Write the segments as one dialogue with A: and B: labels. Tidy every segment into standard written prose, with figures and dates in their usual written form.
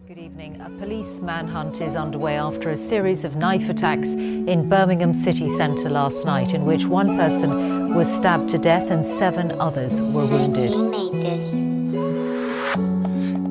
A: Good evening. A police manhunt is underway after a series of knife attacks in Birmingham city centre last night, in which one person was stabbed to death and 7 others were wounded.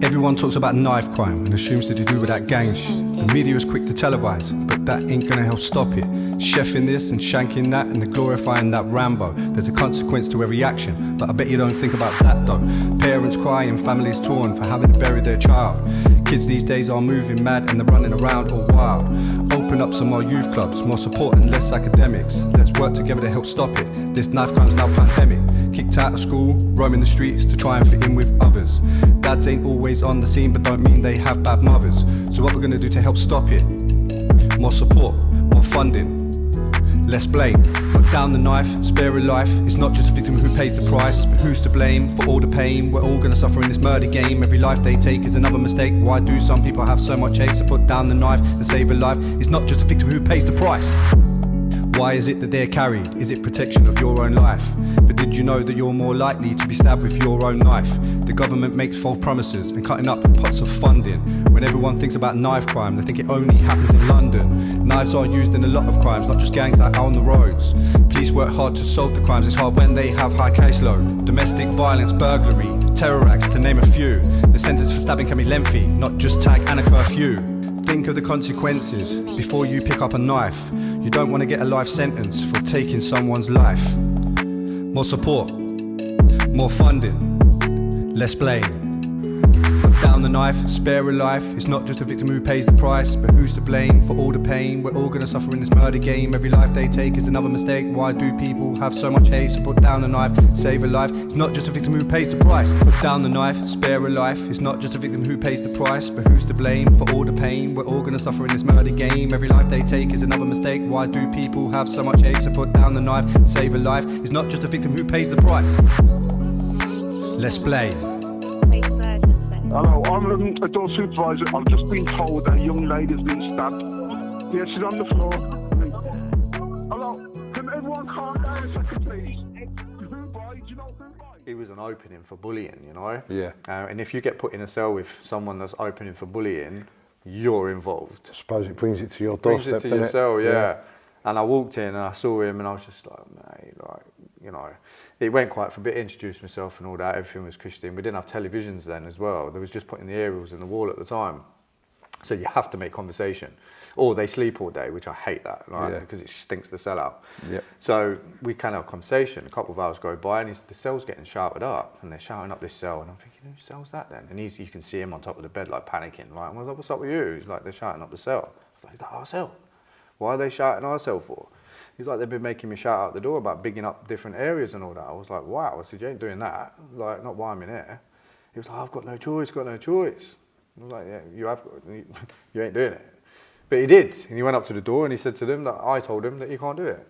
B: Everyone talks about knife crime and assumes that to do with that gang shit. The media is quick to televise, but that ain't gonna help stop it. Chefing this and shanking that and glorifying that Rambo. There's a consequence to every action, but I bet you don't think about that though. Parents crying, families torn for having to bury their child. Kids these days are moving mad and they're running around all wild. Open up some more youth clubs, more support and less academics. Let's work together to help stop it. This knife crime's now pandemic. Kicked out of school, roaming the streets to try and fit in with others. Dads ain't always on the scene, but don't mean they have bad mothers. So what we're gonna do to help stop it? More support, more funding, less blame. Put down the knife, spare a life. It's not just a victim who pays the price, but who's to blame for all the pain? We're all gonna suffer in this murder game. Every life they take is another mistake. Why do some people have so much hate? So put down the knife and save a life. It's not just a victim who pays the price. Why is it that they're carried? Is it protection of your own life? But did you know that you're more likely to be stabbed with your own knife? The government makes false promises and cutting up pots of funding. When everyone thinks about knife crime, they think it only happens in London. Knives are used in a lot of crimes, not just gangs that are on the roads. Police work hard to solve the crimes, it's hard when they have high caseload. Domestic violence, burglary, terror acts, to name a few. The sentence for stabbing can be lengthy, not just tag and a curfew. Think of the consequences before you pick up a knife. You don't want to get a life sentence for taking someone's life. More support, more funding, less blame. Put down the knife, spare a life. It's not just a victim who pays the price, but who's to blame for all the pain? We're all gonna suffer in this murder game. Every life they take is another mistake. Why do people have so much hate? So put down the knife, save a life. It's not just a victim who pays the price. Put down the knife, spare a life. It's not just a victim who pays the price, but who's to blame for all the pain? We're all gonna suffer in this murder game. Every life they take is another mistake. Why do people have so much hate? So put down the knife, save a life. It's not just a victim who pays the price. Let's play.
C: Hello, I'm a door supervisor. I've just been told that a young lady's been stabbed. Yeah, she's on the floor. Hello, can everyone calm down a second, please? Who by? Do you know who by?
D: It was an opening for bullying, you know?
E: Yeah.
D: And if you get put in a cell with someone that's opening for bullying, you're involved.
E: I suppose it brings it to your
D: Brings
E: doorstep,
D: it to your
E: doesn't
D: cell, yeah. And I walked in and I saw him and I was just like, mate, like, you know, it went quite for a bit, introduced myself and all that, everything was cushy. We didn't have televisions then as well. There was just putting the aerials in the wall at the time. So you have to make conversation. Or they sleep all day, which I hate that, right?
E: Yeah.
D: Because it stinks the cell out.
E: Yep.
D: So we can have a conversation. A couple of hours go by and the cell's getting shouted up and they're shouting up this cell. And I'm thinking, whose cell's that then? And you can see him on top of the bed, like panicking, right? And I was like, what's up with you? He's like, they're shouting up the cell. I was like, is that our cell? Why are they shouting our cell for? He's like, they've been making me shout out the door about bigging up different areas and all that. I was like, wow. I said, you ain't doing that. Like, not while I'm in here. He was like, I've got no choice, got no choice. I was like, yeah, you have got, you ain't doing it. But he did. And he went up to the door and he said to them that I told him that you can't do it.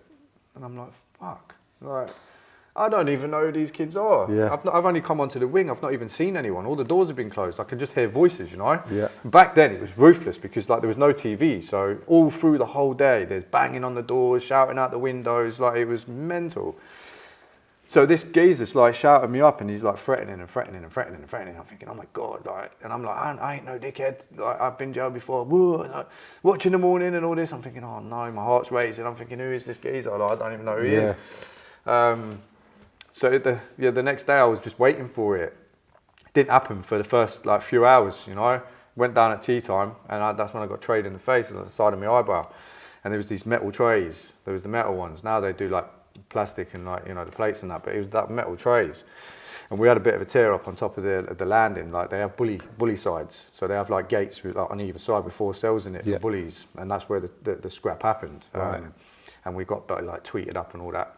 D: And I'm like, fuck. Like, I don't even know who these kids are.
E: Yeah.
D: I've only come onto the wing. I've not even seen anyone. All the doors have been closed. I can just hear voices, you know?
E: Yeah.
D: Back then, it was ruthless because like there was no TV. So all through the whole day, there's banging on the doors, shouting out the windows. Like it was mental. So this geezer's like shouting me up and he's like threatening and threatening and threatening and threatening. I'm thinking, oh my God. Like, and I'm like, I ain't no dickhead. Like I've been jailed before. Woo, like, watch in the morning and all this. I'm thinking, oh no, my heart's racing. I'm thinking, who is this geezer? Like, I don't even know who he is. So the next day I was just waiting for it. It didn't happen for the first like few hours, you know. Went down at tea time and that's when I got trayed in the face on the side of my eyebrow. And there was these metal trays. There was the metal ones. Now they do like plastic and like, you know, the plates and that, but it was that metal trays. And we had a bit of a tear up on top of the landing. Like they have bully sides. So they have like gates with, like, on either side with 4 cells in it for bullies. And that's where the scrap happened.
E: Right.
D: And we got like tweeted up and all that.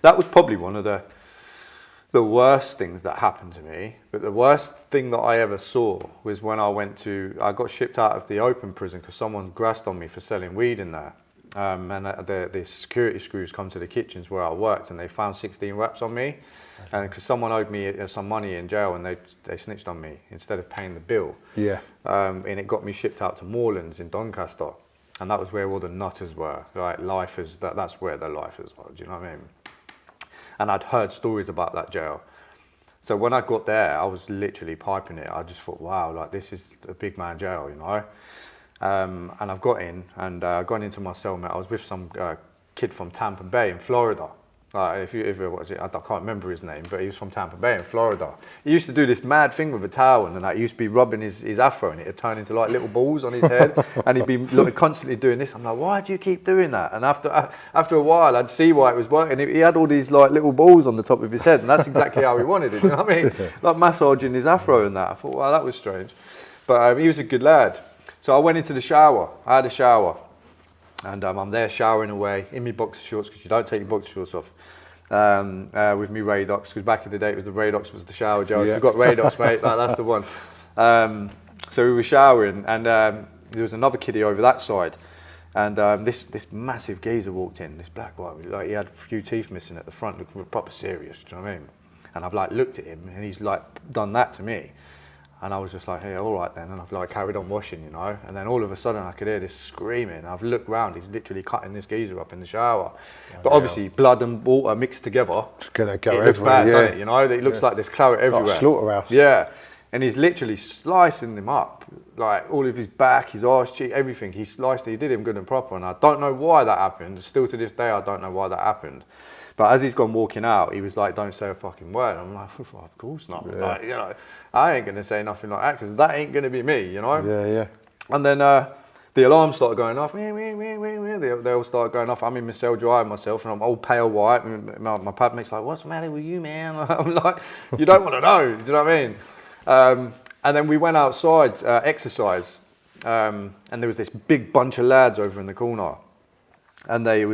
D: That was probably one of the worst things that happened to me. But the worst thing that I ever saw was when I got shipped out of the open prison because someone grassed on me for selling weed in there. And the security screws come to the kitchens where I worked and they found 16 raps on me. And because someone owed me some money in jail and they snitched on me instead of paying the bill.
E: Yeah.
D: And it got me shipped out to Moorlands in Doncaster. And that was where all the nutters were, like lifers, that's where the lifers were, do you know what I mean? And I'd heard stories about that jail. So when I got there, I was literally piping it. I just thought, wow, like this is a big man jail, you know. And I've got in, and gone into my cellmate. I was with some kid from Tampa Bay in Florida. If you watch it, I can't remember his name, but he was from Tampa Bay in Florida. He used to do this mad thing with a towel, and he used to be rubbing his afro, and it would turn into like little balls on his head, and he'd be constantly doing this. I'm like, why do you keep doing that? And after a while, I'd see why it was working. He had all these like little balls on the top of his head, and that's exactly how he wanted it. You know what I mean? Like massaging his afro and that. I thought, wow, that was strange, but he was a good lad. So I went into the shower. I had a shower. And I'm there showering away in my boxer shorts, because you don't take your boxer shorts off, with me Radox, because back in the day it was the Radox was the shower gel.
B: Yeah.
D: If you've got Radox, mate, that's the one. So we were showering, and there was another kiddie over that side, and this massive geezer walked in, this black guy, like he had a few teeth missing at the front, looking proper serious, do you know what I mean? And I've like looked at him, and he's like done that to me. And I was just like, hey, all right then. And I've like carried on washing, you know. And then all of a sudden I could hear this screaming. I've looked round, he's literally cutting this geezer up in the shower. But obviously blood and water mixed together.
B: It's gonna go
D: it looks
B: everywhere,
D: bad,
B: yeah.
D: doesn't it? You know, it looks like there's claret everywhere.
B: Like a slaughterhouse.
D: Yeah. And he's literally slicing them up. Like all of his back, his arse cheek, everything. He sliced it, he did him good and proper. And I don't know why that happened. Still to this day, I don't know why that happened. But as he's gone walking out, he was like, don't say a fucking word. I'm like, well, of course not.
B: Yeah.
D: Like, you know, I ain't going to say nothing like that, because that ain't going to be me, you know?
B: Yeah, yeah.
D: And then the alarms started going off. They all started going off. I'm in my cell drying myself, and I'm all pale white. And my pad mate's like, what's the matter with you, man? I'm like, you don't want to know. Do you know what I mean? And then we went outside, exercise. And there was this big bunch of lads over in the corner. And they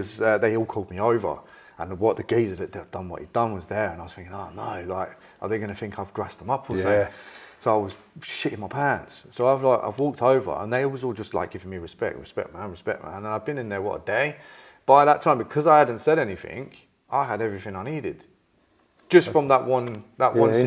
D: all called me over. And the geezer that had done what he'd done was there, and I was thinking, oh no, like, are they going to think I've grassed them up or something? So I was shitting my pants. So I've walked over, and they was all just like giving me respect, man. And I've been in there, a day? By that time, because I hadn't said anything, I had everything I needed. Just from that one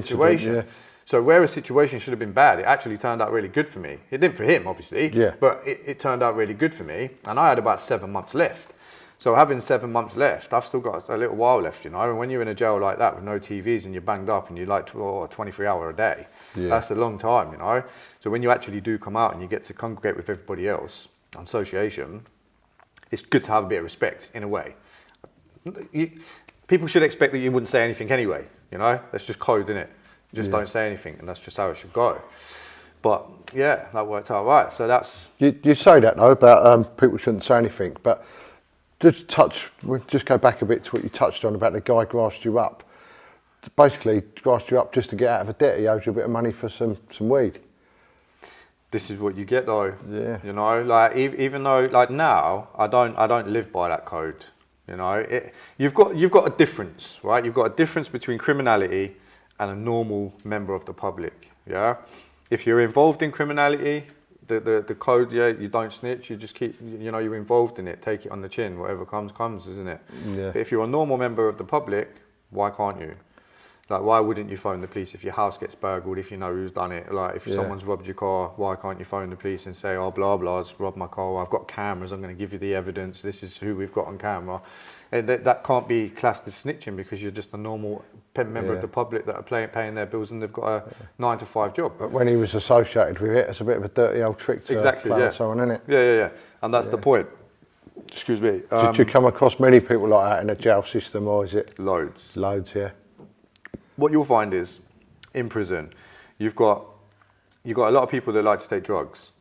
D: situation.
B: Yeah.
D: So where a situation should have been bad, it actually turned out really good for me. It didn't for him, obviously, but it turned out really good for me. And I had about 7 months left. So having 7 months left, I've still got a little while left, you know. And when you're in a jail like that with no TVs and you're banged up and you're like 23 hours a day, that's a long time, you know. So when you actually do come out and you get to congregate with everybody else on association, it's good to have a bit of respect in a way. People should expect that you wouldn't say anything anyway, you know. That's just code, isn't it? You just don't say anything, and that's just how it should go. But yeah, that worked out right. So that's...
B: You say that though, about people shouldn't say anything, but we'll just go back a bit to what you touched on about the guy grassed you up. Basically, grassed you up just to get out of a debt. He owes you a bit of money for some weed.
D: This is what you get though.
B: Yeah.
D: You know, like even though like now I don't live by that code. You know, you've got a difference, right? You've got a difference between criminality and a normal member of the public. Yeah. If you're involved in criminality, the code, you don't snitch, you just keep, you know, you're involved in it, take it on the chin, whatever comes, isn't it?
B: Yeah.
D: But if you're a normal member of the public, why can't you? Like, why wouldn't you phone the police if your house gets burgled, if you know who's done it? Like, if someone's robbed your car, why can't you phone the police and say, oh, blah, blah's robbed my car, I've got cameras, I'm going to give you the evidence, this is who we've got on camera. And that can't be classed as snitching, because you're just a normal member of the public that are paying their bills, and they've got a 9 to 5 job.
B: But when he was associated with it, it's a bit of a dirty old trick to play someone, isn't it?
D: Yeah. And that's the point. Excuse me.
B: Did you come across many people like that in the jail system, or is it?
D: Loads.
B: Loads, yeah.
D: What you'll find is, in prison, you've got a lot of people that like to take drugs.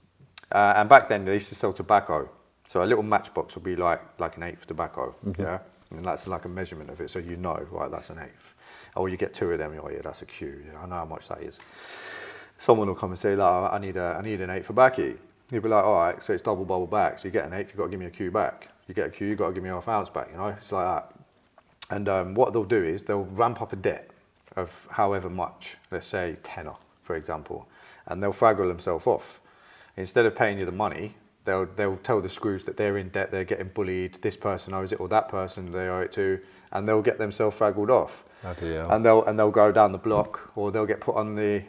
D: And back then, they used to sell tobacco. So a little matchbox would be like an eighth of tobacco, yeah? And that's like a measurement of it, so you know, right, that's an eighth. Or you get 2 of them, oh yeah, that's a Q, I know how much that is. Someone will come and say, like, I need an eighth of backy. You'll be like, all right, so it's double bubble back, so you get an eighth, you've got to give me a Q back. You get a Q, you've got to give me half ounce back, you know, it's like that. And what they'll do is they'll ramp up a debt of however much, let's say tenner, for example, and they'll fraggle themselves off. Instead of paying you the money, they'll tell the screws that they're in debt, they're getting bullied, this person owes it, or that person they owe it to, and they'll get themselves fraggled off. And they'll go down the block, or they'll get put on the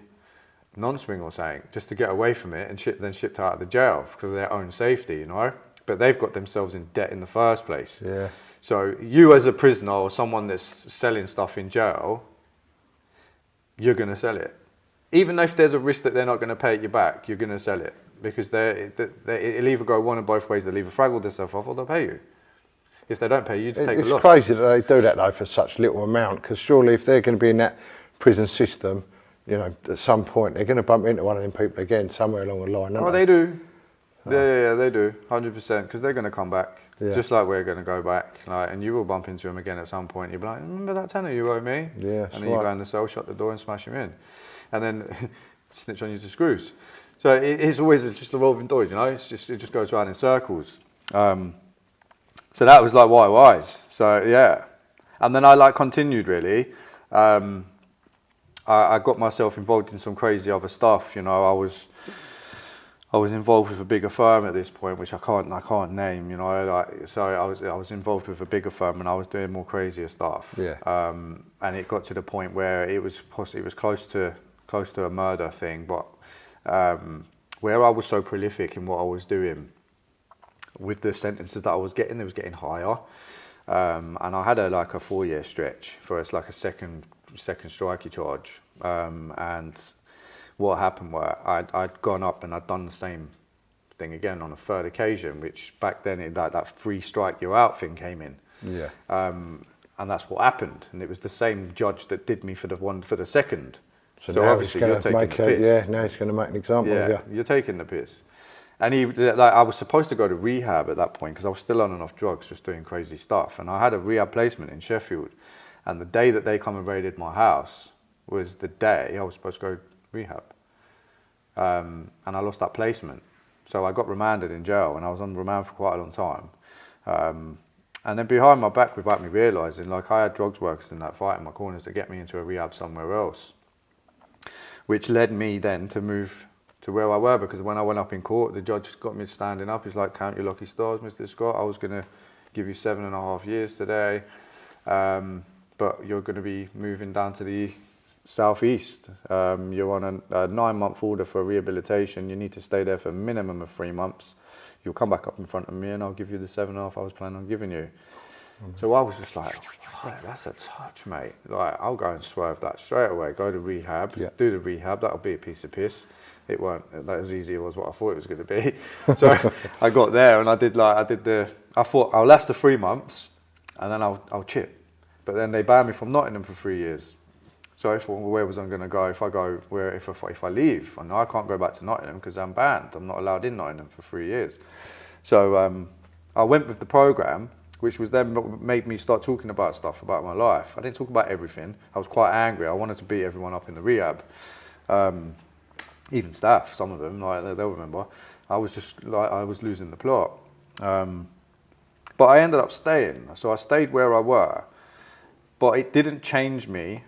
D: non-swing or something, just to get away from it, and then shipped out of the jail because of their own safety, you know. But they've got themselves in debt in the first place.
B: Yeah.
D: So you as a prisoner or someone that's selling stuff in jail, you're going to sell it. Even if there's a risk that they're not going to pay it you back, you're going to sell it. Because it'll either go one of both ways. They'll either fraggle themselves off or they'll pay you. If they don't pay you, just take a loss.
E: It's crazy that they do that though for such little amount, because surely if they're going to be in that prison system, you know, at some point they're going to bump into one of them people again somewhere along the line.
D: Oh, they do. Yeah, they do, 100%, because they're going to come back, just like we're going to go back. Like, and you will bump into them again at some point. You'll be like, remember that tenner you owe me?
E: Yeah,
D: and then you go in the cell, shut the door, and smash him in, and then snitch on you to screws. So it's always just a revolving door, you know. It just goes around in circles. So that was like white wise. So yeah, and then I like continued really. I got myself involved in some crazy other stuff. You know, I was involved with a bigger firm at this point, which I can't name. You know, like, so I was involved with a bigger firm, and I was doing more crazier stuff.
E: Yeah.
D: And it got to the point where it was close to a murder thing, but where I was so prolific in what I was doing, with the sentences that I was getting, it was getting higher. And I had a 4-year stretch for it's like a second strikey charge. And what happened was I'd gone up and I'd done the same thing again on a third occasion, which back then that 3 strike you're out thing came in.
E: Yeah.
D: And that's what happened. And it was the same judge that did me for the second.
E: So obviously you're taking the piss. Now he's going to make an example of you.
D: Yeah, you're taking the piss. And I was supposed to go to rehab at that point because I was still on and off drugs, just doing crazy stuff. And I had a rehab placement in Sheffield. And the day that they come and raided my house was the day I was supposed to go rehab. And I lost that placement. So I got remanded in jail, and I was on remand for quite a long time. And then behind my back, without me realising, like I had drugs workers in that fight in my corners to get me into a rehab somewhere else, which led me then to move to where I were, because when I went up in court, the judge got me standing up. He's like, count your lucky stars, Mr. Scott. I was going to give you 7.5 years today, but you're going to be moving down to the southeast. You're on a 9-month order for rehabilitation. You need to stay there for a minimum of 3 months. You'll come back up in front of me and I'll give you the 7.5 I was planning on giving you. So I was just like, oh, that's a touch, mate. Like, I'll go and swerve that straight away. Go to rehab, do the rehab. That'll be a piece of piss. It weren't as easy as what I thought it was going to be. So I got there and I thought I'll last the 3 months and then I'll chip. But then they banned me from Nottingham for 3 years. So I thought, well, where was I going to go if I leave? I know I can't go back to Nottingham because I'm banned. I'm not allowed in Nottingham for 3 years. So I went with the programme, which was then made me start talking about stuff about my life. I didn't talk about everything. I was quite angry. I wanted to beat everyone up in the rehab. Even staff, some of them, like they'll remember. I was just like, I was losing the plot. But I ended up staying. So I stayed where I were, but it didn't change me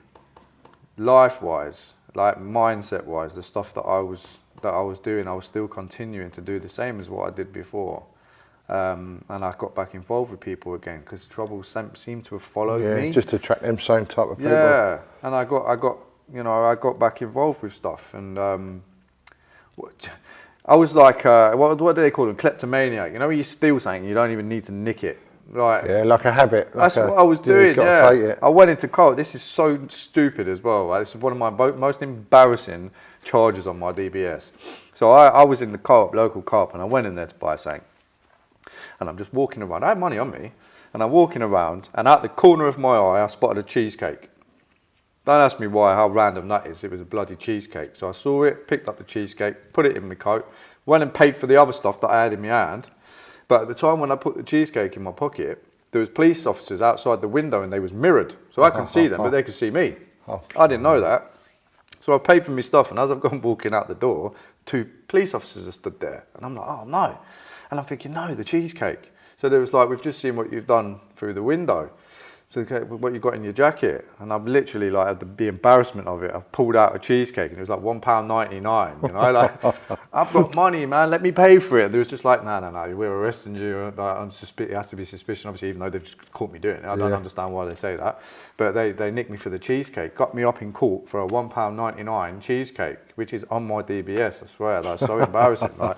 D: life-wise, like mindset-wise. The stuff that I was doing, I was still continuing to do the same as what I did before. And I got back involved with people again because trouble seemed to have followed me.
E: Just to attract them same type of people.
D: Yeah, and I got back involved with stuff, and I was like, what do they call them? Kleptomaniac. You know, when you steal something, you don't even need to nick it. Like,
E: yeah, like a habit.
D: That's what I was doing. Yeah, I went into court. This is so stupid as well. Right? This is one of my most embarrassing charges on my DBS. So I was in the co-op, local co-op, and I went in there to buy something. And I'm just walking around. I had money on me, and I'm walking around, and out the corner of my eye, I spotted a cheesecake. Don't ask me why, how random that is. It was a bloody cheesecake. So I saw it, picked up the cheesecake, put it in my coat, went and paid for the other stuff that I had in my hand. But at the time when I put the cheesecake in my pocket, there was police officers outside the window and they was mirrored. So I couldn't see them, but they could see me. I didn't know that. So I paid for my stuff, and as I've gone walking out the door, 2 police officers have stood there. And I'm like, oh no. And I'm thinking, no, the cheesecake. So there was like, we've just seen what you've done through the window. So okay, what you got in your jacket? And I've literally, like, had the embarrassment of it. I've pulled out a cheesecake and it was like £1.99. You know, like, I've got money, man. Let me pay for it. And they was just like, no, we're arresting you. Like, it has to be suspicion, obviously, even though they've just caught me doing it. I don't understand why they say that. But they nicked me for the cheesecake. Got me up in court for a £1.99 cheesecake, which is on my DBS. I swear, that's so embarrassing. Like,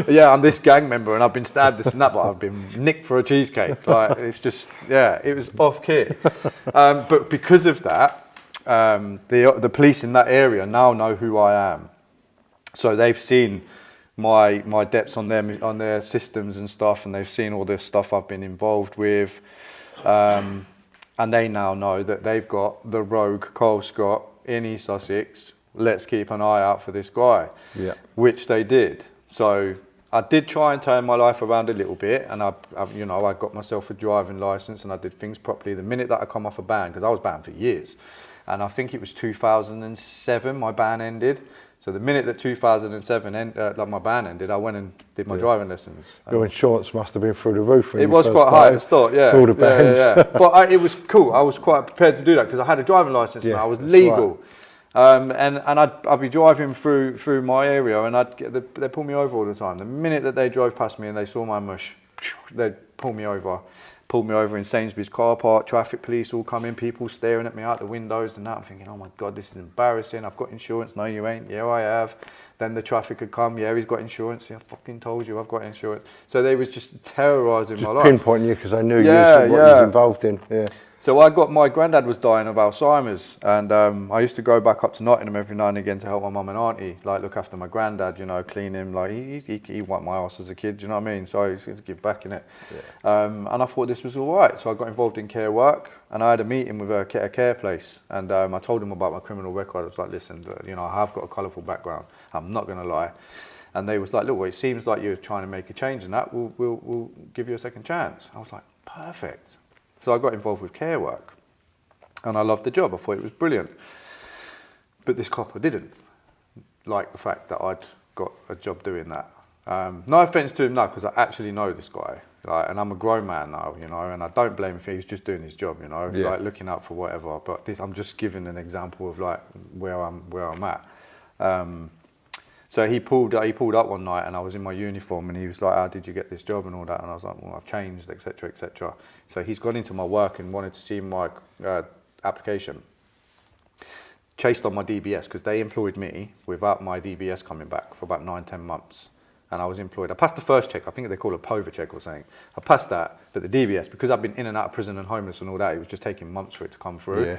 D: yeah, I'm this gang member and I've been stabbed, this and that, but I've been nicked for a cheesecake. Like, it's just, yeah, it was off kit. But because of that, the police in that area now know who I am. So they've seen my depths on their systems and stuff, and they've seen all this stuff I've been involved with. And they now know that they've got the rogue Carl Scott in East Sussex. Let's keep an eye out for this guy, which they did. So I did try and turn my life around a little bit, and I got myself a driving license, and I did things properly. The minute that I come off a ban, because I was banned for years, and I think it was 2007 my ban ended. So the minute that 2007 my ban ended, I went and did my driving lessons.
E: Your insurance must have been through the roof. When
D: it was quite high at the start, yeah.
E: For all the bans.
D: Yeah. But it was cool. I was quite prepared to do that because I had a driving license and I was legal. Right. And I'd be driving through my area, and they'd pull me over all the time. The minute that they drove past me and they saw my mush, they'd pull me over in Sainsbury's car park, traffic police all coming, people staring at me out the windows and that. I'm thinking, oh my God, this is embarrassing. I've got insurance. No, you ain't. Yeah, I have. Then the traffic would come. Yeah, he's got insurance. Yeah, I fucking told you I've got insurance. So they was just terrorising my life.
E: Pinpointing you because I knew you what you was involved in. Yeah.
D: So my granddad was dying of Alzheimer's, and I used to go back up to Nottingham every now and again to help my mum and auntie, like look after my granddad, clean him. Like he wiped my ass as a kid, you know what I mean? So I used to give back in it. Yeah. And I thought this was all right, so I got involved in care work, and I had a meeting with a care place, and I told them about my criminal record. I was like, listen, I have got a colourful background. I'm not going to lie. And they was like, look, well, it seems like you're trying to make a change in that. We'll give you a second chance. I was like, perfect. So I got involved with care work, and I loved the job. I thought it was brilliant. But this copper didn't like the fact that I'd got a job doing that. No offence to him now, because I actually know this guy, and I'm a grown man now, and I don't blame him for he's just doing his job, like looking out for whatever. But I'm just giving an example of like where I'm at. So he pulled up one night, and I was in my uniform, and he was like, how did you get this job and all that? And I was like, well, I've changed, etc., etc. So he's gone into my work and wanted to see my application. Chased on my DBS, because they employed me without my DBS coming back for about 9-10 months. And I was employed. I passed the first check. I think they call it a POVA check or something. I passed that, but the DBS, because I've been in and out of prison and homeless and all that, it was just taking months for it to come through. Yeah.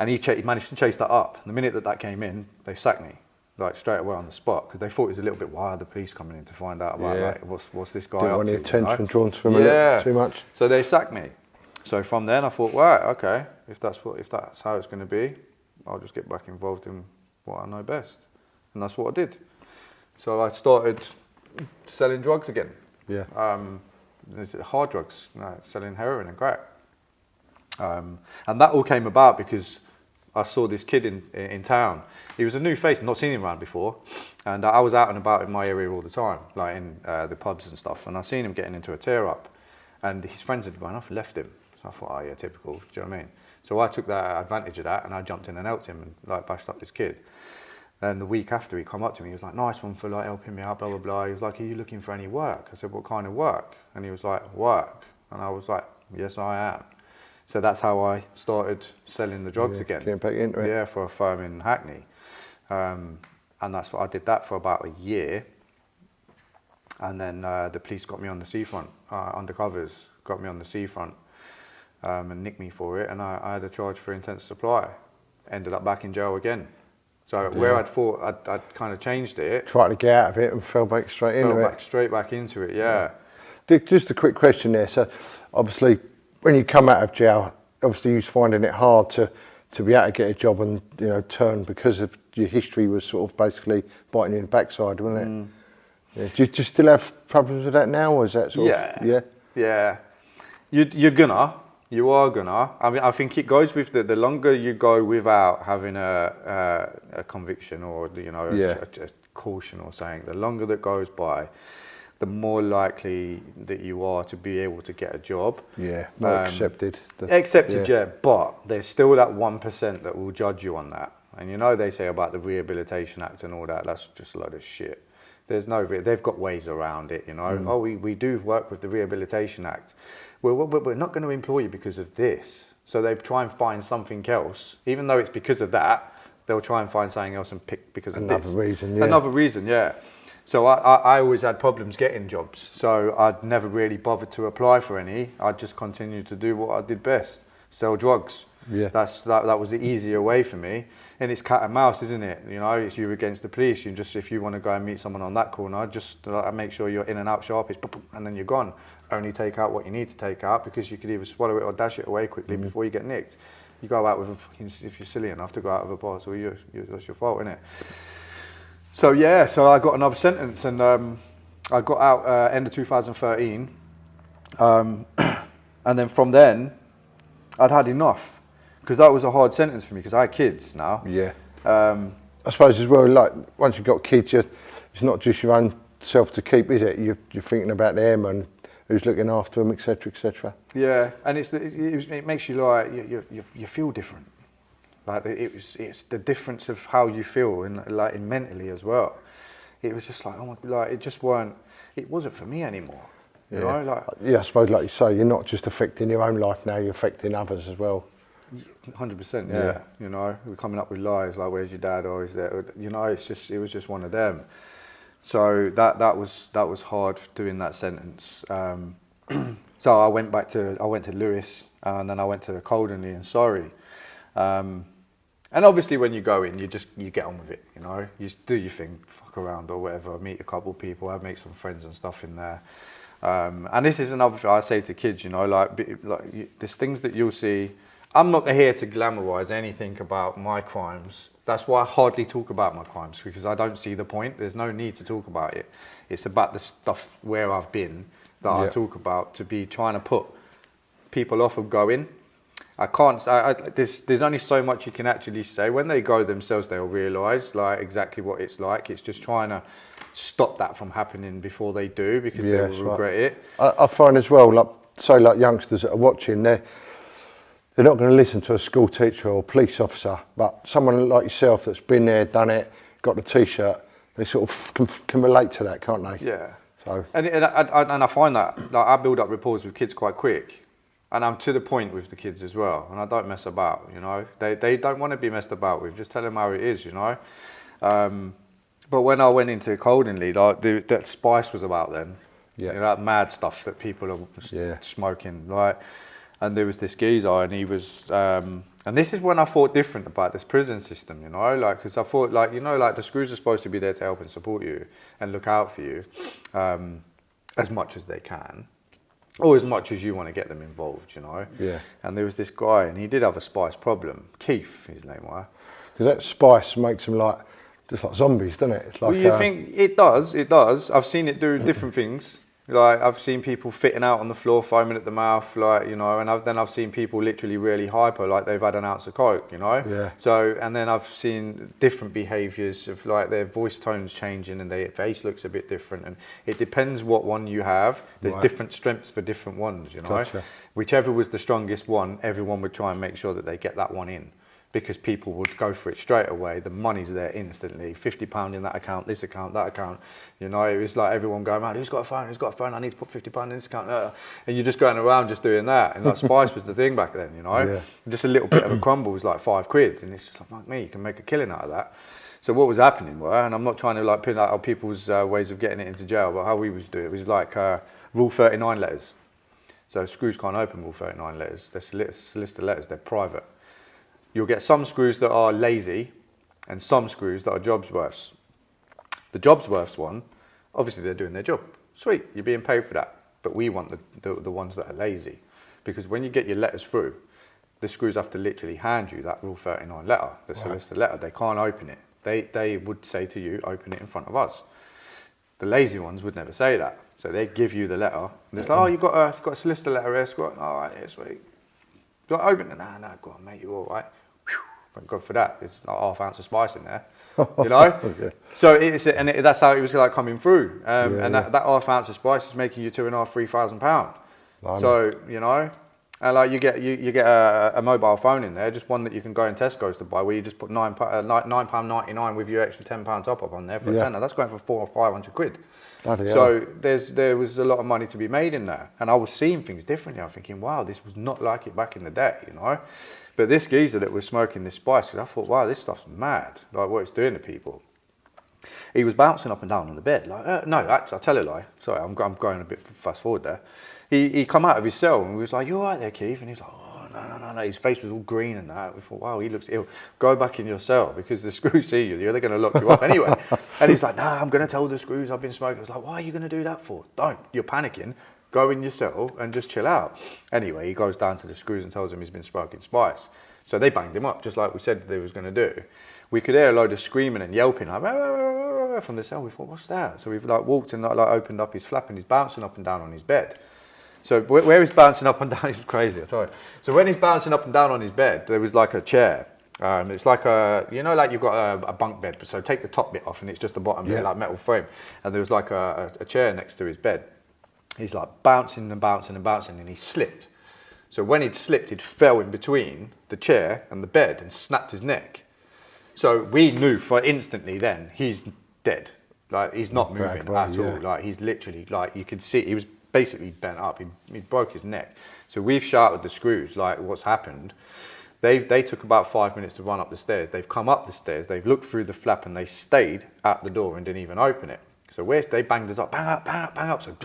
D: And he managed to chase that up. And the minute that came in, they sacked me. Like straight away on the spot, because they thought it was a little bit, why are the police coming in to find out about like what's this guy up to?
E: Didn't want the attention drawn to him too much.
D: So they sacked me. So from then I thought, right, okay, if that's how it's going to be, I'll just get back involved in what I know best, and that's what I did. So I started selling drugs again. Yeah. Hard drugs, selling heroin and crack. And that all came about because I saw this kid in town. He was a new face, not seen him around before, and I was out and about in my area all the time, like in the pubs and stuff, and I seen him getting into a tear-up, and his friends had run off and left him. So I thought, oh yeah, typical, do you know what I mean? So I took that advantage of that, and I jumped in and helped him and like bashed up this kid. And the week after, he come up to me, he was like, nice one for like helping me out, blah, blah, blah. He was like, are you looking for any work? I said, what kind of work? And he was like, work. And I was like, yes, I am. So that's how I started selling the drugs again.
E: Getting back into it.
D: Yeah, for a firm in Hackney. And that's what I did that for about a year. And then the police got me on the seafront, undercovers, got me on the seafront and nicked me for it. And I had a charge for intent to supply. Ended up back in jail again. So where I'd thought I'd kind of changed it.
E: Tried to get out of it and fell back straight into it.
D: Straight back into it, yeah.
E: Just a quick question there. So obviously, when you come out of jail, obviously you're finding it hard to be able to get a job and turn because of your history was sort of basically biting you in the backside, wasn't it? Yeah. Do you still have problems with that now, or is that sort of
D: Yeah. You are gonna. I mean, I think it goes with the longer you go without having a conviction or a caution or something. The longer that goes by, the more likely that you are to be able to get a job.
E: Yeah, more accepted.
D: But there's still that 1% that will judge you on that. And they say about the Rehabilitation Act and all that, that's just a load of shit. They've got ways around it, Oh, we do work with the Rehabilitation Act. Well, we're not going to employ you because of this. So they try and find something else, even though it's because of that, they'll try and find something else and pick because of this. Another reason, yeah. So I always had problems getting jobs, so I'd never really bothered to apply for any. I'd just continue to do what I did best, sell drugs.
E: Yeah.
D: That was the easier way for me. And it's cat and mouse, isn't it? You know, it's you against the police. You just, if you want to go and meet someone on that corner, just make sure you're in and out sharpish, and then you're gone. Only take out what you need to take out, because you could either swallow it or dash it away quickly before you get nicked. You go out with if you're silly enough to go out of a bar, so that's your fault, isn't it? So yeah, so I got another sentence, and I got out end of 2013, and then from then, I'd had enough. Because that was a hard sentence for me, because I had kids now.
E: Yeah. I suppose as well, like once you've got kids, it's not just your own self to keep, is it? You're thinking about them and who's looking after them, etc., etc.
D: Yeah, and it makes you like you feel different. Like it's the difference of how you feel, and like in mentally as well. It was just like, oh my, like it wasn't for me anymore. You know, like,
E: yeah, I suppose like you say, you're not just affecting your own life now, you're affecting others as well.
D: 100%, yeah. You know, we're coming up with lies like, "Where's your dad?" or "Is there?" You know, it was just one of them. So that was hard doing that sentence. So I went to Lewis, and then I went to Coldenly and Surrey. And obviously, when you go in, you get on with it. You know, you do your thing, fuck around or whatever. Meet a couple of people, I make some friends and stuff in there. And this is another thing I say to kids. You know, there's things that you'll see. I'm not here to glamorize anything about my crimes. That's why I hardly talk about my crimes, because I don't see the point. There's no need to talk about it. It's about the stuff where I've been that I talk about, to be trying to put people off of going. I can't. There's only so much you can actually say. When they go themselves, they'll realise like exactly what it's like. It's just trying to stop that from happening before they do, because they will regret it.
E: I find as well, like youngsters that are watching, they're not going to listen to a school teacher or police officer, but someone like yourself that's been there, done it, got the T-shirt, they sort of can relate to that, can't they?
D: Yeah.
E: So.
D: And I find that like, I build up rapport with kids quite quick, and I'm to the point with the kids as well, and I don't mess about. You know, they don't want to be messed about with. Just tell them how it is. You know. But when I went into Coldenly, like that spice was about then.
E: Yeah.
D: You know, that mad stuff that people are smoking, like. And there was this geezer, and he was, and this is when I thought different about this prison system, you know, like, because I thought, like, you know, like the screws are supposed to be there to help and support you and look out for you as much as they can, or as much as you want to get them involved, you know.
E: Yeah.
D: And there was this guy, and he did have a spice problem. Keith, his name was.
E: Because that spice makes them just like zombies, doesn't it? It's like.
D: Well, you think it does? It does. I've seen it do different things. Like, I've seen people fitting out on the floor, foaming at the mouth, like, you know, and then I've seen people literally really hyper, like they've had an ounce of coke, you know.
E: Yeah.
D: So, and then I've seen different behaviours of like their voice tones changing and their face looks a bit different, and it depends what one you have. There's different strengths for different ones, you know.
E: Gotcha. Whichever
D: was the strongest one, everyone would try and make sure that they get that one in, because people would go for it straight away. The money's there instantly. £50 in that account, this account, that account. You know, it was like everyone going around, who's got a phone, who's got a phone, I need to put £50 in this account. And you're just going around just doing that. And like spice was the thing back then, you know.
E: Yeah.
D: Just a little bit of a crumble was like £5. And it's just like, fuck me, you can make a killing out of that. So what was happening and I'm not trying to like pin out people's ways of getting it into jail, but how we was doing it was like Rule 39 letters. So screws can't open Rule 39 letters. They're solicitor letters, they're private. You'll get some screws that are lazy and some screws that are Jobsworths. The Jobsworths one, obviously they're doing their job. Sweet, you're being paid for that. But we want the ones that are lazy. Because when you get your letters through, the screws have to literally hand you that Rule 39 letter, the solicitor letter. They can't open it. They would say to you, open it in front of us. The lazy ones would never say that. So they give you the letter. And it's like, oh, you've got a solicitor letter here, Scott. All right, yeah, sweet. Do I open it? No, go on, mate, you're all right. Thank God for that. There's like half ounce of spice in there, you know.
E: Okay.
D: So that's how it was like coming through. That half ounce of spice is making you £2,500–3,000. So you know, and like you get a mobile phone in there, just one that you can go in Tesco's to buy, where you just put £9.99 with your extra £10 top up on there for a tenner. That's going for £400 or £500. So there was a lot of money to be made in there, and I was seeing things differently. I'm thinking, wow, this was not like it back in the day, you know. But this geezer that was smoking this spice, because I thought, wow, this stuff's mad, like what it's doing to people. He was bouncing up and down on the bed, like no, actually, I'll tell a lie. Sorry, I'm going a bit fast forward there. He come out of his cell and we was like, you all right there, Keith? And he was like, oh no. His face was all green and that. We thought, wow, he looks ill. Go back in your cell because the screws see you. They're going to lock you up anyway. And he's like, no, I'm going to tell the screws I've been smoking. I was like, why are you going to do that for? Don't. You're panicking. Go in your cell and just chill out. Anyway, he goes down to the screws and tells them he's been smoking spice. So they banged him up, just like we said they was going to do. We could hear a load of screaming and yelping like, from the cell. We thought, what's that? So we've like walked and like opened up his flap and he's bouncing up and down on his bed. So where he's bouncing up and down, it's crazy, I tell you. So when he's bouncing up and down on his bed, there was like a chair. It's like like you've got a bunk bed, so take the top bit off and it's just the bottom bit, like metal frame. And there was like a chair next to his bed. He's like bouncing and bouncing and bouncing and he slipped. So when he'd slipped, he'd fell in between the chair and the bed and snapped his neck. So we knew for instantly then, he's dead. Like he's not moving at all. Like he's literally, like you could see, he was basically bent up. He broke his neck. So we've shouted the screws, like what's happened. They took about 5 minutes to run up the stairs. They've come up the stairs, they've looked through the flap and they stayed at the door and didn't even open it. So they banged us up, bang up, bang up, bang up. So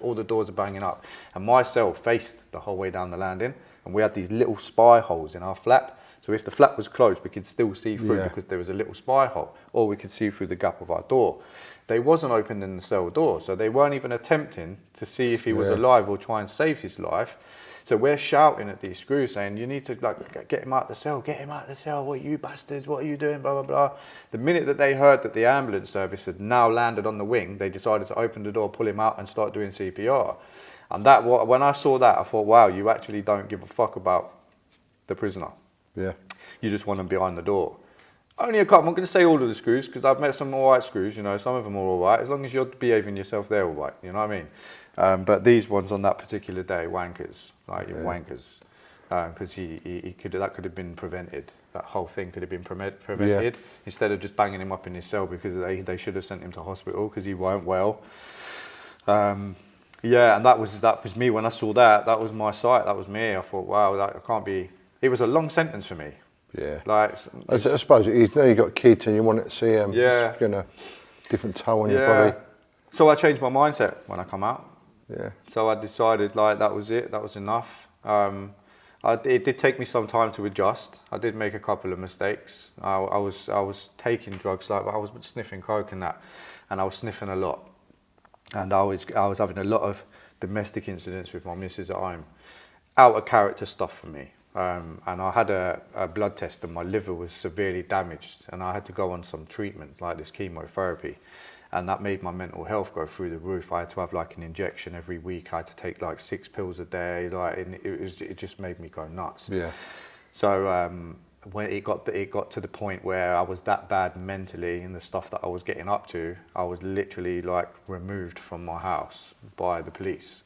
D: all the doors are banging up. And my cell faced the whole way down the landing. And we had these little spy holes in our flap. So if the flap was closed, we could still see through because there was a little spy hole. Or we could see through the gap of our door. They wasn't opening the cell door. So they weren't even attempting to see if he was alive or try and save his life. So we're shouting at these screws saying, you need to like get him out of the cell, get him out of the cell, what are you bastards, what are you doing, blah, blah, blah. The minute that they heard that the ambulance service had now landed on the wing, they decided to open the door, pull him out and start doing CPR. And when I saw that, I thought, wow, you actually don't give a fuck about the prisoner. Yeah. You just want them behind the door. Only a couple, I'm going to say all of the screws, because I've met some all right screws, you know, some of them are all right. As long as you're behaving yourself, they're all right, you know what I mean? But these ones on that particular day, wankers, like wankers. Because that could have been prevented. That whole thing could have been prevented instead of just banging him up in his cell because they should have sent him to hospital because he weren't well. Yeah, and that was me when I saw that. That was my sight. That was me. I thought, wow, that can't be. It was a long sentence for me. Yeah. Like
E: I suppose you know you got kids and you want to see them. Yeah. You know, different toll on your body.
D: So I changed my mindset when I come out.
E: Yeah.
D: So I decided like that was it. That was enough. It did take me some time to adjust. I did make a couple of mistakes. I was taking drugs, like I was sniffing coke and that, and I was sniffing a lot, and I was having a lot of domestic incidents with my missus at home, out of character stuff for me. And I had a blood test and my liver was severely damaged, and I had to go on some treatment like this chemotherapy. And that made my mental health go through the roof. I had to have like an injection every week. I had to take like 6 pills a day. Like it just made me go nuts. Yeah. So when it got to the point where I was that bad mentally in the stuff that I was getting up to, I was literally like removed from my house by the police,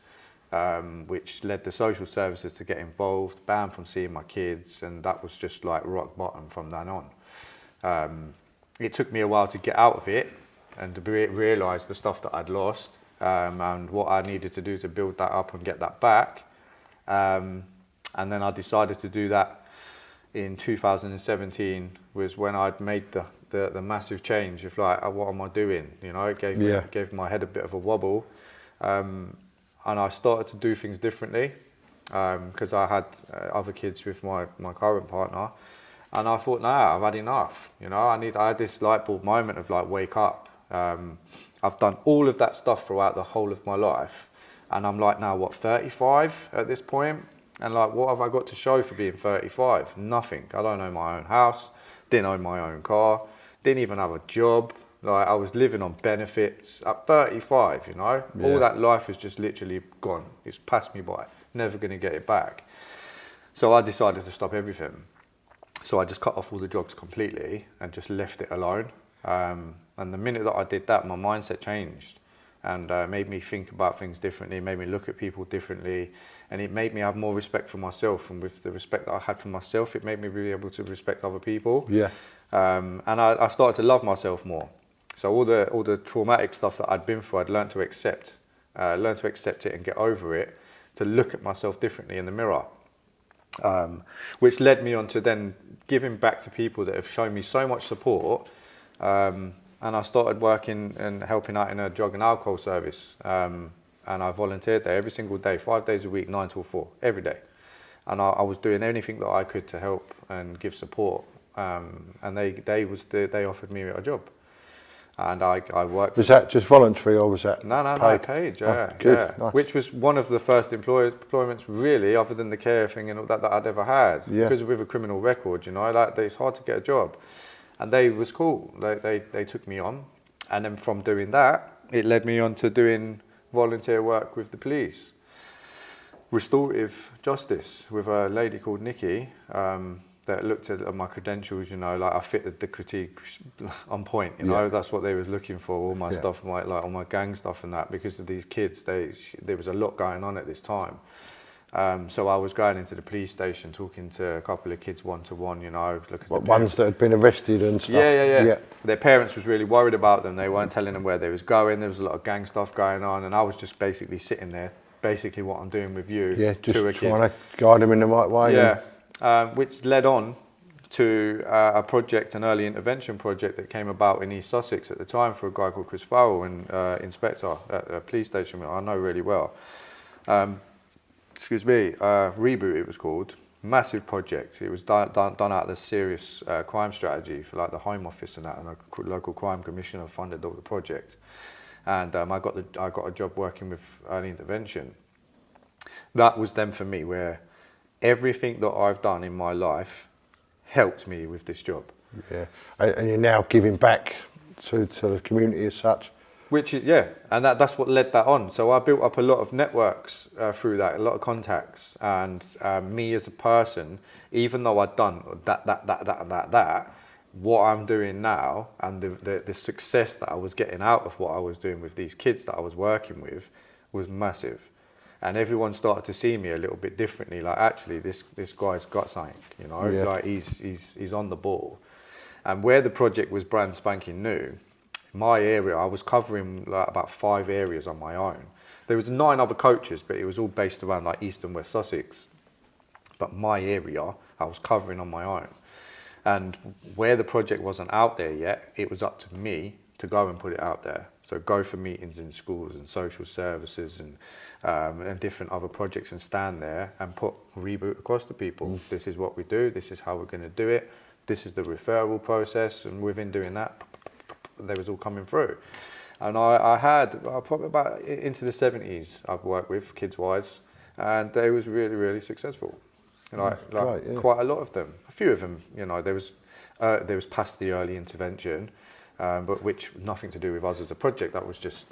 D: which led the social services to get involved, banned from seeing my kids, and that was just like rock bottom from then on. It took me a while to get out of it and to realise the stuff that I'd lost and what I needed to do to build that up and get that back. And then I decided to do that in 2017 was when I'd made the massive change of like, what am I doing? You know, it gave my head a bit of a wobble. And I started to do things differently because I had other kids with my current partner. And I thought, nah, I've had enough. You know, I had this light bulb moment of like, wake up. I've done all of that stuff throughout the whole of my life, and I'm like now what, 35 at this point, and like what have I got to show for being 35? Nothing. I don't own my own house, didn't own my own car, didn't even have a job. Like I was living on benefits at 35, you know. All that life is just literally gone. It's passed me by, never going to get it back. So I decided to stop everything. So I just cut off all the drugs completely and just left it alone. And the minute that I did that, my mindset changed and made me think about things differently, made me look at people differently, and it made me have more respect for myself. And with the respect that I had for myself, it made me be able to respect other people. Yeah. And I started to love myself more. So all the traumatic stuff that I'd been through, I'd learned to accept it and get over it, to look at myself differently in the mirror. Which led me on to then giving back to people that have shown me so much support. And I started working and helping out in a drug and alcohol service. And I volunteered there every single day, 5 days a week, 9 till 4, every day. and I was doing anything that I could to help and give support. And they offered me a job, and I worked.
E: Was that just voluntary, or was that
D: No,
E: paid?
D: paid,
E: Oh,
D: yeah,
E: good,
D: yeah.
E: nice.
D: Which was one of the first employments really, other than the care thing and all that I'd ever had.
E: Yeah.
D: Because with a criminal record, you know, like it's hard to get a job, and they was cool. They took me on, and then from doing that, it led me on to doing volunteer work with the police. Restorative justice with a lady called Nikki. That looked at my credentials, you know, like I fitted the critique on point, you know, that's what they was looking for, all my stuff, like all my gang stuff and that, because of these kids, there was a lot going on at this time. So I was going into the police station, talking to a couple of kids one-to-one, you know.
E: Ones that had been arrested and stuff?
D: Yeah. Their parents was really worried about them. They weren't telling them where they was going. There was a lot of gang stuff going on, and I was just basically sitting there, basically what I'm doing with you.
E: Yeah, just
D: to a
E: trying
D: kid.
E: to guide them in the right way.
D: Yeah. Which led on to a project, an early intervention project that came about in East Sussex at the time for a guy called Chris Farrell, an inspector at a police station I know really well. Reboot it was called. Massive project. It was done out of the serious crime strategy for like the Home Office and that, and a local crime commissioner funded all the project. And I got a job working with early intervention. That was then for me where everything that I've done in my life helped me with this job.
E: Yeah, and you're now giving back to the community as such.
D: Which is, and that's what led that on. So I built up a lot of networks through that, a lot of contacts, and me as a person, even though I'd done that, what I'm doing now and the success that I was getting out of what I was doing with these kids that I was working with was massive. And everyone started to see me a little bit differently. Like, actually, this guy's got something, you know. Like he's on the ball. And where the project was brand spanking new, my area, I was covering like about 5 areas on my own. There was 9 other coaches, but it was all based around like East and West Sussex. But my area, I was covering on my own. And where the project wasn't out there yet, it was up to me to go and put it out there. So go for meetings in schools and social services and different other projects and stand there and put Reboot across to people. This is what we do. This is how we're going to do it. This is the referral process. And within doing that, they was all coming through. And I had probably about into the 70s I've worked with kids-wise, and they was really, really successful. Quite a lot of them. A few of them, you know, there was past the early intervention, but which nothing to do with us as a project. That was just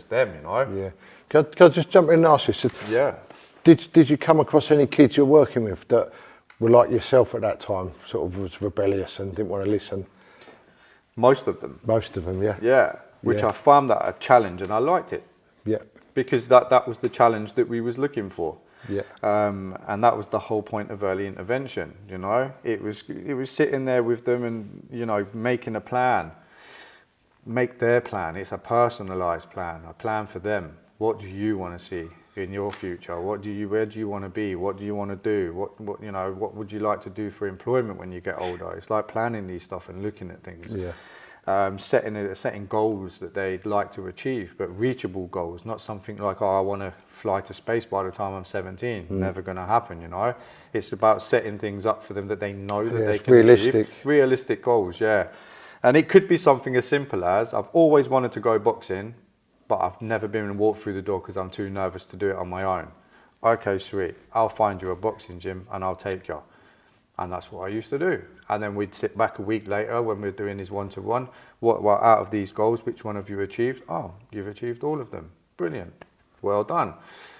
D: them, you know.
E: Yeah. Can I just jump in and ask you? So
D: yeah.
E: Did you come across any kids you're working with that were like yourself at that time, sort of was rebellious and didn't want to listen?
D: Most of them.
E: Most of them, yeah.
D: Yeah. Which I found that a challenge, and I liked it.
E: Yeah.
D: Because that was the challenge that we was looking for.
E: Yeah.
D: And that was the whole point of early intervention, you know. It was sitting there with them and, you know, making a plan. Make their plan. It's a personalised plan, a plan for them. What do you want to see in your future? Where do you want to be? What do you want to do? What you know, what would you like to do for employment when you get older? It's like planning these stuff and looking at things.
E: Yeah.
D: Setting goals that they'd like to achieve, but reachable goals, not something like, oh, I want to fly to space by the time I'm 17. Never going to happen, you know. It's about setting things up for them that they know that they can achieve. Realistic goals, yeah. And it could be something as simple as, I've always wanted to go boxing, but I've never been and walked through the door because I'm too nervous to do it on my own. Okay, sweet. I'll find you a boxing gym and I'll take you. And that's what I used to do. And then we'd sit back a week later when we're doing his one-to-one. What out of these goals, which one have you achieved? Oh, you've achieved all of them. Brilliant. Well done.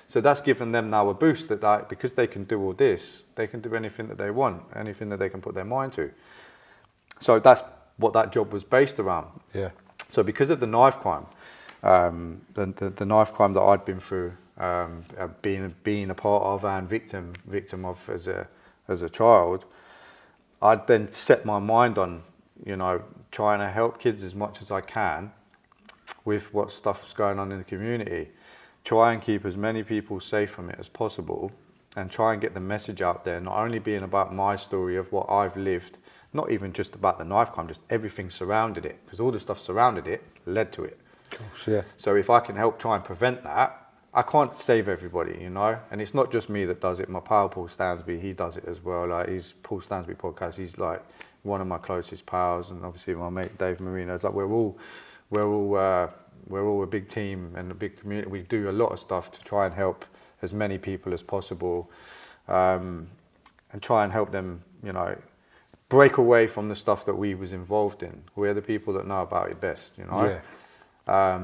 D: So that's given them now a boost that because they can do all this, they can do anything that they want, anything that they can put their mind to. So that's what that job was based around. Yeah. So because of the knife crime, the knife crime that I'd been through, being a part of and victim of as a child, I'd then set my mind on, you know, trying to help kids as much as I can with what stuff's going on in the community. Try and keep as many people safe from it as possible and try and get the message out there, not only being about my story of what I've lived, not even just about the knife crime, just everything surrounded it, because all the stuff surrounded it led to it.
E: Of course, yeah.
D: So if I can help try and prevent that, I can't save everybody, you know, and it's not just me that does it. My pal Paul Stansby, he does it as well. Like his Paul Stansby podcast, he's like one of my closest pals, and obviously my mate Dave Marino. It's like we're all a big team and a big community. We do a lot of stuff to try and help as many people as possible, and try and help them, you know, break away from the stuff that we was involved in. We're the people that know about it best, you know. Yeah.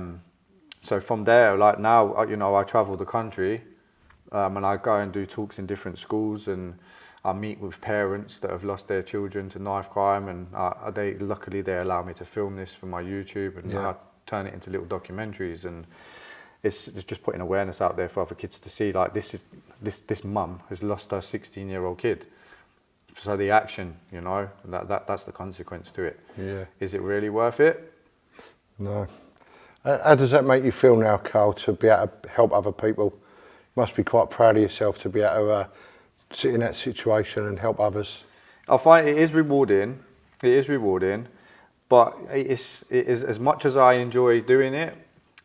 D: So from there, like now, you know, I travel the country, and I go and do talks in different schools, and I meet with parents that have lost their children to knife crime, and luckily they allow me to film this for my YouTube, and I turn it into little documentaries, and it's just putting awareness out there for other kids to see. Like this mum has lost her 16-year-old kid. So the action, you know, that's the consequence to it. Yeah. Is it really worth it?
E: No. How does that make you feel now, Carl, to be able to help other people? You must be quite proud of yourself to be able to sit in that situation and help others.
D: I find it is rewarding. It is rewarding, but it is as much as I enjoy doing it,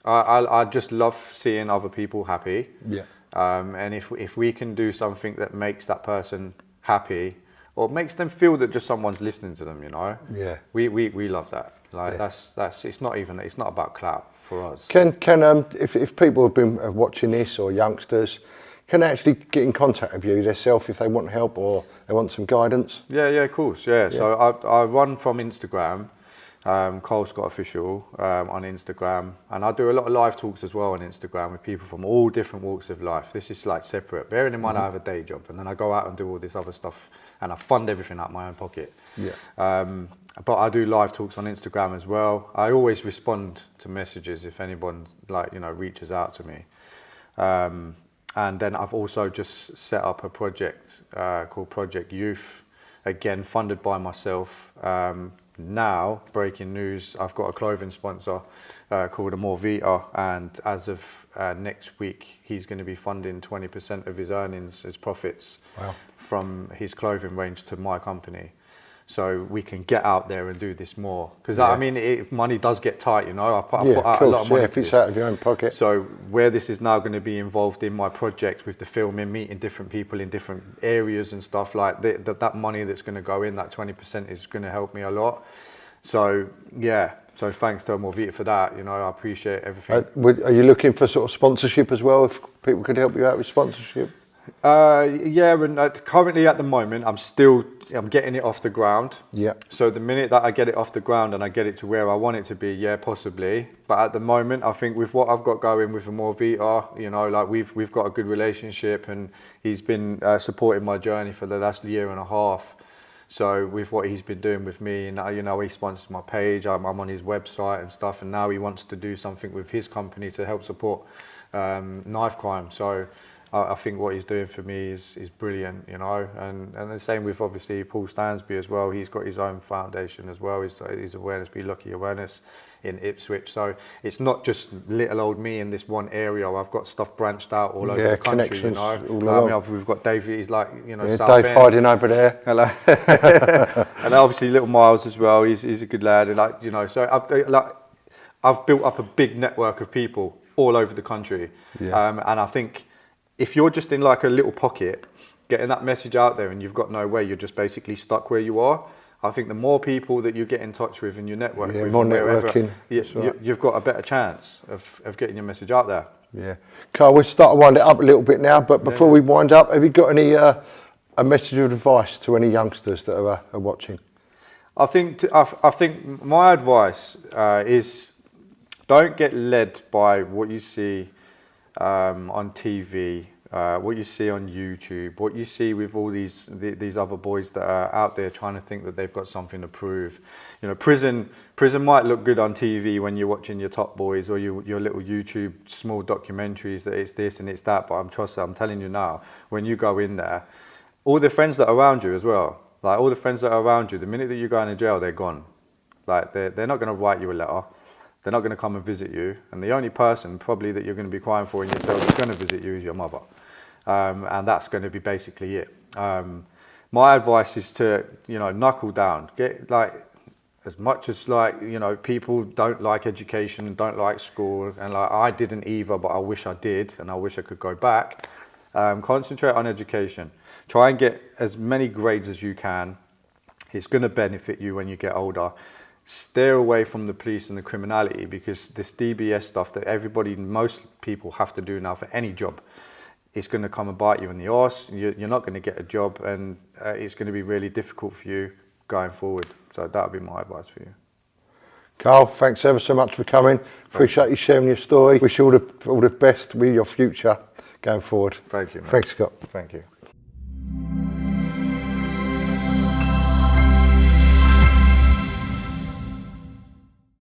D: I just love seeing other people happy. Yeah. And if we can do something that makes that person happy, or makes them feel that just someone's listening to them, you know. Yeah. We love that. Like that's it's not about clout for us.
E: Can if people have been watching this, or youngsters, can they actually get in contact with you themselves if they want help or they want some guidance?
D: Yeah, of course. Yeah. So I run from Instagram, Cole Scott Official on Instagram, and I do a lot of live talks as well on Instagram with people from all different walks of life. This is like separate. Bearing in mind I have a day job, and then I go out and do all this other stuff, and I fund everything out of my own pocket. Yeah. But I do live talks on Instagram as well. I always respond to messages if anyone reaches out to me. And then I've also just set up a project called Project Youth, again funded by myself. Now, breaking news, I've got a clothing sponsor called Amorvita, and as of next week, he's going to be funding 20% of his earnings, his profits, from his clothing range to my company. So we can get out there and do this more. Because I mean, money does get tight, you know. I put out a lot of money.
E: If it's out of your own pocket.
D: So where this is now going to be involved in my project with the filming, meeting different people in different areas and stuff, like that money that's going to go in, that 20% is going to help me a lot. So yeah, so thanks to Amorvita for that. You know, I appreciate everything.
E: Are you looking for sort of sponsorship as well? If people could help you out with sponsorship?
D: Yeah, and currently at the moment, I'm getting it off the ground. Yeah. So the minute that I get it off the ground and I get it to where I want it to be, yeah, possibly. But at the moment, I think with what I've got going with Amorvita, you know, like we've got a good relationship, and he's been supporting my journey for the last year and a half. So with what he's been doing with me, and you know, he sponsors my page, I'm on his website and stuff, and now he wants to do something with his company to help support knife crime. So I think what he's doing for me is brilliant, you know, and the same with obviously Paul Stansby as well. He's got his own foundation as well. His Awareness Be Lucky Awareness in Ipswich. So it's not just little old me in this one area. I've got stuff branched out all over the country, you know. We've got Dave, he's like, you know, South
E: Dave hiding over there.
D: Hello. And obviously little Miles as well. He's a good lad, and like, you know, so I've built up a big network of people all over the country, and I think, if you're just in like a little pocket, getting that message out there and you've got no way, you're just basically stuck where you are. I think the more people that you get in touch with and you network with,
E: more networking,
D: you've got a better chance of getting your message out there.
E: Yeah. Carl, we'll start to wind it up a little bit now, but before we wind up, have you got any a message of advice to any youngsters that are watching? I think
D: my advice is, don't get led by what you see on TV, what you see on YouTube, what you see with all these other boys that are out there trying to think that they've got something to prove. You know, prison might look good on TV when you're watching your Top Boys or your little YouTube small documentaries that it's this and it's that, but I'm telling you now, when you go in there, all the friends that are around you as well, like all the friends that are around you, the minute that you go into jail, they're gone. Like they're not going to write you a letter. They're not going to come and visit you, and the only person probably that you're going to be crying for in yourself that's going to visit you is your mother, and that's going to be basically it. My advice is to, you know, knuckle down. as much as like, you know, people don't like education and don't like school, and like I didn't either, but I wish I did, and I wish I could go back. Concentrate on education. Try and get as many grades as you can. It's going to benefit you when you get older. Steer away from the police and the criminality, because this DBS stuff that most people have to do now for any job, it's going to come and bite you in the arse. You're not going to get a job, and it's going to be really difficult for you going forward. So that would be my advice for you.
E: Carl, thanks ever so much for coming. Appreciate you sharing your story. Wish you all the best with your future going forward.
D: Thank you, mate.
E: Thanks, Scott.
D: Thank you.